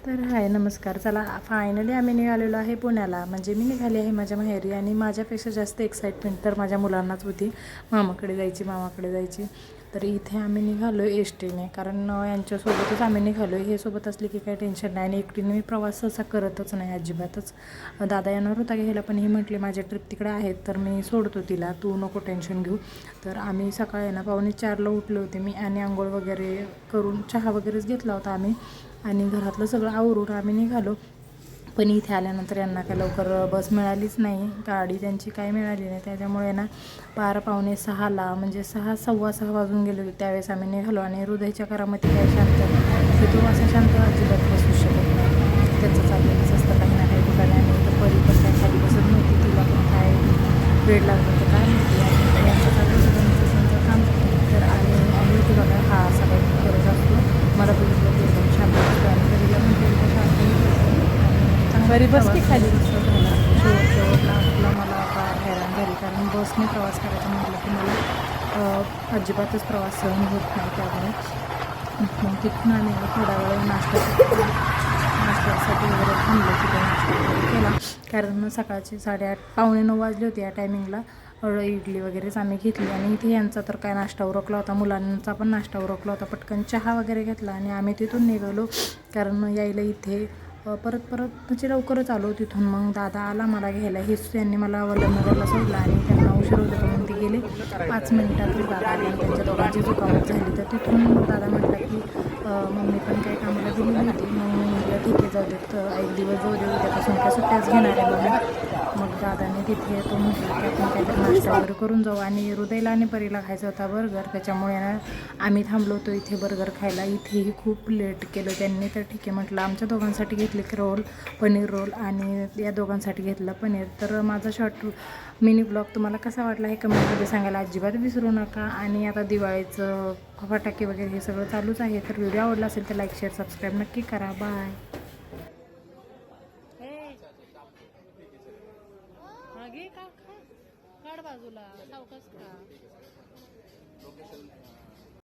तर हाय नमस्कार. चला फायनली आम्ही निघालेलो आहे पुण्याला. म्हणजे मी निघाली आहे माझ्या माहेरी आणि माझ्यापेक्षा जास्त एक्साइटमेंट तर माझ्या मुलांनाच होती. मामाकडे जायची. तर इथे आम्ही निघालो एस टीने, कारण यांच्यासोबतच आम्ही निघालो. हे सोबत असले की काही टेन्शन नाही आणि एकटीने मी प्रवास असा करतच नाही अजिबातच. दादा येणार होता घ्यायला, पण ही म्हटली माझ्या ट्रिप तिकडे आहेत तर मी सोडतो तिला, तू नको टेन्शन घेऊ. तर आम्ही सकाळी 4:45ला उठले होते मी आणि आंघोळ वगैरे करून चहा वगैरेच घेतला होता आम्ही आणि घरातलं सगळं आवरून आम्ही निघालो. पण इथे आल्यानंतर यांना काय लवकर बस मिळालीच नाही, गाडी त्यांची काही मिळाली नाही. त्याच्यामुळे ना 5:45-6ला म्हणजे 6:15 वाजून गेले होते त्यावेळेस आम्ही निघालो. आणि हृदयच्या करामध्ये काय शांत नाही, तो असा शांत अजिबात बसू शकत नाही. त्याचं चाललेलंच असतं काही ना काही ठिकाणी. आणि इथं परी पण काय खाली बसत नव्हती, तिला पण काय वेळ लागलं होतं काय माहिती. आणि यांचं चाललं होतं त्यांचं काम. तर आणि होती बघा, हा असा काही करत असतो. मला बघितलं की एकदम शांत असतो आणि घरीला म्हणजे शांत घरी बसते खाली बसतो झाला. शेवटला आपला मला आता हैराण झाली, कारण बसने प्रवास करायचा म्हटलं की मला अजिबातच प्रवास सहन होत नाही. त्यामुळे मग तिथून आम्ही थोडा वेळ नाश्त्यासाठी वगैरे थांबलो, तिथे नाश्ता वगैरे केला. कारण सकाळचे 8:30 9:15 वाजले होते या टायमिंगला. इडली वगैरेच आम्ही घेतली. आणि इथे यांचा तर काय नाश्ता उरकला होता, मुलांचा पण नाश्ता उरकला होता. पटकन चहा वगैरे घेतला आणि आम्ही तिथून निघालो. कारण यायला इथे परत म्हणजे लवकरच आलो तिथून. मग दादा आला मला घ्यायला. हेच त्यांनी मला वल्लभनगरला सोडला आणि त्यांना उशीर होत होता म्हणून ते गेले. 5 मिनिटातच दादा आला आणि त्यांच्या दोघांची चुकामुक झाली. तर तिथून मग दादा म्हटला की मम्मी पण काही कामाला गेलेली होती. मग मी म्हटलं ठीक आहे, जाऊ देत, एक दिवस जाऊ दे, उद्यापासून काय सुट्ट्याच घेणार आहे मग दादाने तिथे तो म्हटला की आपण काहीतरी नाश्ता वगैरे करून जाऊ. आणि हृदयला आणि परीला खायचा होता बर्गर, त्याच्यामुळे ना आम्ही थांबलो होतो इथे बर्गर खायला. इथेही खूप लेट केलं त्यांनी. तर ठीक आहे म्हटलं, आमच्या दोघांसाठी घेतले रोल, पनीर रोल, आणि या दोघांसाठी घेतलं पनीर. तर माझा शॉर्ट मिनी ब्लॉग तुम्हाला कसा वाटला हे कमेंटमध्ये सांगायला अजिबात विसरू नका. आणि आता दिवाळीचं फटाके वगैरे हे सगळं चालूच आहे. तर व्हिडिओ आवडला असेल तर लाईक शेअर सबस्क्राईब नक्की करा. बाय. काढ बाजूला सावकाश का.